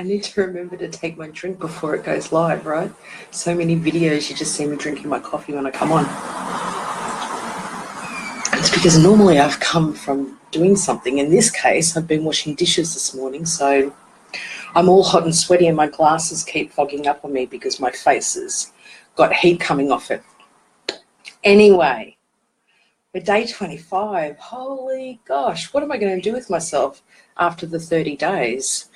I need to remember to take my drink before it goes live, right? So many videos, you just see me drinking my coffee when I come on. It's because normally I've come from doing something. In this case, I've been washing dishes this morning, so I'm all hot and sweaty and my glasses keep fogging up on me because my face has got heat coming off it. Anyway, for day 25, holy gosh, what am I going to do with myself after the 30 days?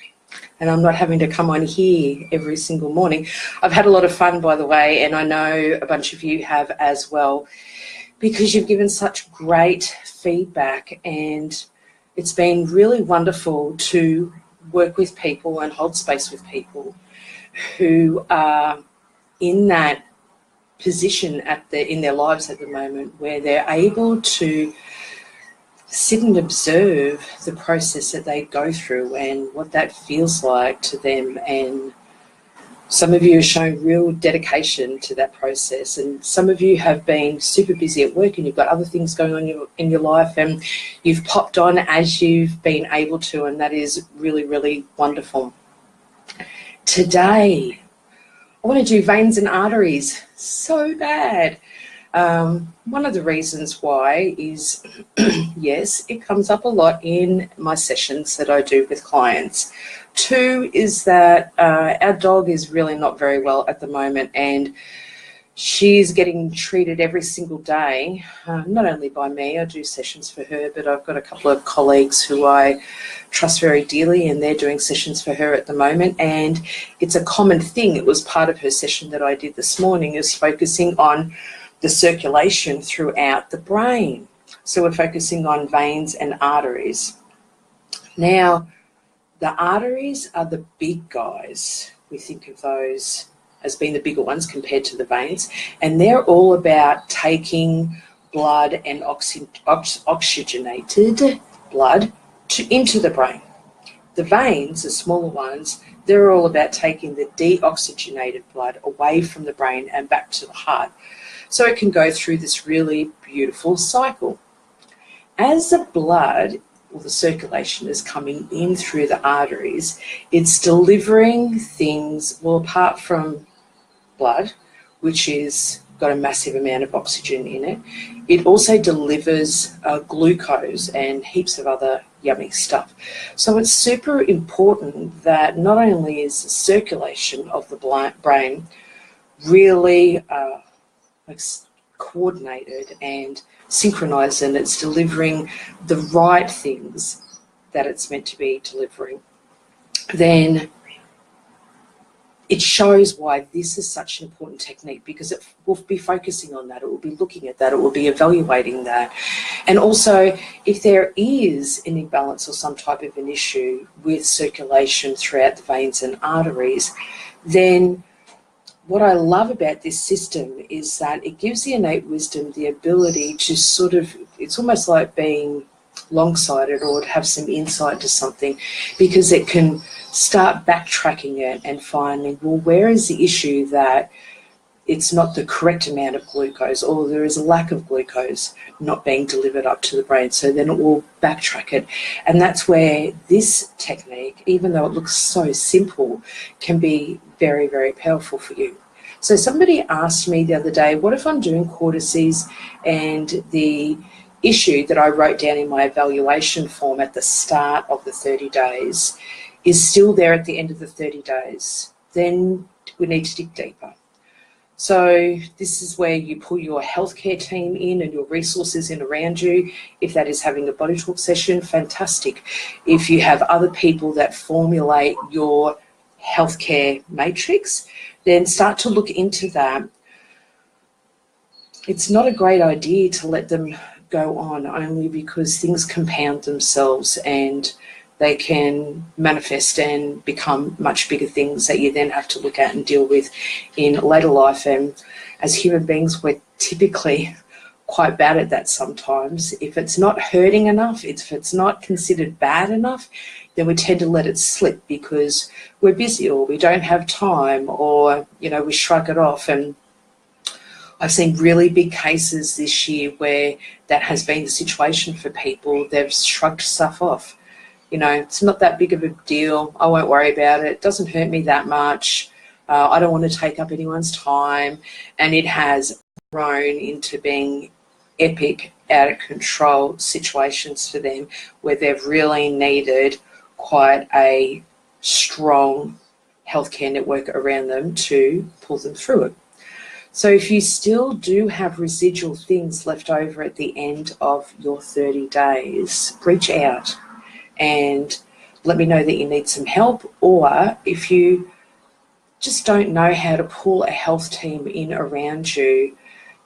And I'm not having to come on here every single morning. I've had a lot of fun, by the way, and I know a bunch of you have as well, because you've given such great feedback, and it's been really wonderful to work with people and hold space with people who are in that position in their lives at the moment where they're able to sit and observe the process that they go through and what that feels like to them. And some of you have shown real dedication to that process, and some of you have been super busy at work and you've got other things going on in your life, and you've popped on as you've been able to, and that is really, really wonderful. Today, I want to do veins and arteries so bad. One of the reasons why is, yes, it comes up a lot in my sessions that I do with clients. Two is that our dog is really not very well at the moment, and she's getting treated every single day, not only by me, I do sessions for her, but I've got a couple of colleagues who I trust very dearly, and they're doing sessions for her at the moment. And it's a common thing. It was part of her session that I did this morning, is focusing on the circulation throughout the brain. So we're focusing on veins and arteries. Now, the arteries are the big guys. We think of those as being the bigger ones compared to the veins, and they're all about taking blood and oxygenated blood into the brain. The veins, the smaller ones, they're all about taking the deoxygenated blood away from the brain and back to the heart, so it can go through this really beautiful cycle. As the blood or the circulation is coming in through the arteries, it's delivering things, well, apart from blood, which is got a massive amount of oxygen in it, it also delivers glucose and heaps of other yummy stuff. So it's super important that not only is the circulation of the brain really coordinated and synchronized, and it's delivering the right things that it's meant to be delivering, then it shows why this is such an important technique, because it will be focusing on that, it will be looking at that, it will be evaluating that. And also, if there is an imbalance or some type of an issue with circulation throughout the veins and arteries, then what I love about this system is that it gives the innate wisdom the ability to sort of, it's almost like being long-sighted or to have some insight to something, because it can start backtracking it and finding, well, where is the issue that it's not the correct amount of glucose, or there is a lack of glucose not being delivered up to the brain, so then it will backtrack it. And that's where this technique, even though it looks so simple, can be very, very powerful for you. So somebody asked me the other day, what if I'm doing cortices and the issue that I wrote down in my evaluation form at the start of the 30 days is still there at the end of the 30 days? Then we need to dig deeper. So this is where you pull your healthcare team in and your resources in around you. If that is having a body talk session, fantastic. If you have other people that formulate your healthcare matrix, then start to look into that. It's not a great idea to let them go on, only because things compound themselves and they can manifest and become much bigger things that you then have to look at and deal with in later life. And as human beings, we're typically quite bad at that sometimes. If it's not hurting enough, if it's not considered bad enough, then we tend to let it slip because we're busy or we don't have time, or, you know, we shrug it off. And I've seen really big cases this year where that has been the situation for people. They've shrugged stuff off. You know, it's not that big of a deal. I won't worry about it. It doesn't hurt me that much. I don't want to take up anyone's time. And it has grown into being epic, out of control situations for them where they've really needed quite a strong healthcare network around them to pull them through it. So if you still do have residual things left over at the end of your 30 days, reach out and let me know that you need some help. Or if you just don't know how to pull a health team in around you,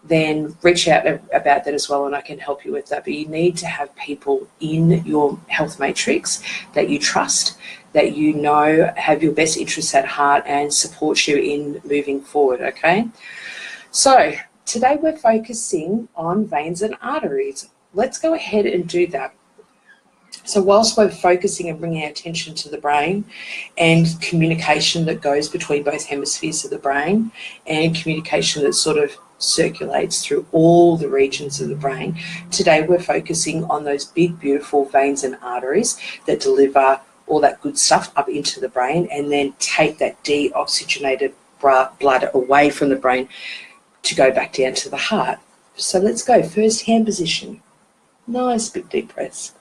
then reach out about that as well, and I can help you with that. But you need to have people in your health matrix that you trust, that you know have your best interests at heart and support you in moving forward, okay? So today we're focusing on veins and arteries. Let's go ahead and do that. So whilst we're focusing and bringing our attention to the brain and communication that goes between both hemispheres of the brain and communication that sort of circulates through all the regions of the brain, today we're focusing on those big, beautiful veins and arteries that deliver all that good stuff up into the brain and then take that deoxygenated blood away from the brain to go back down to the heart. So let's go. First hand position. Nice big deep breaths.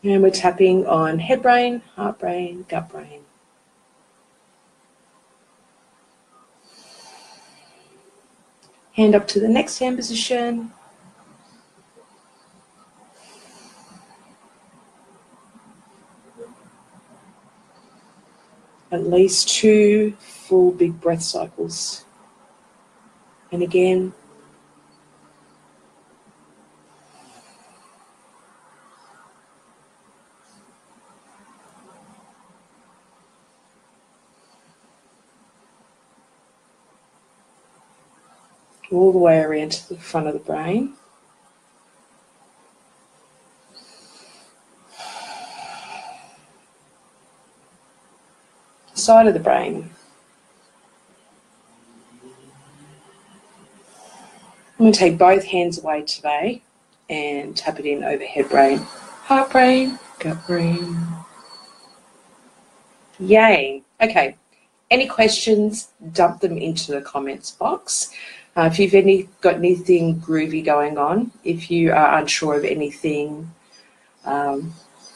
And we're tapping on head brain, heart brain, gut brain. Hand up to the next hand position. At least 2 full big breath cycles. And again. All the way around to the front of the brain. Side of the brain. I'm going to take both hands away today and tap it in over head brain, heart brain, gut brain. Yay. Okay. Any questions, dump them into the comments box. If you've got anything groovy going on, if you are unsure of anything,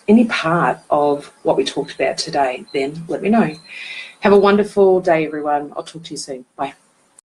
any part of what we talked about today, then let me know. Have a wonderful day, everyone. I'll talk to you soon. Bye.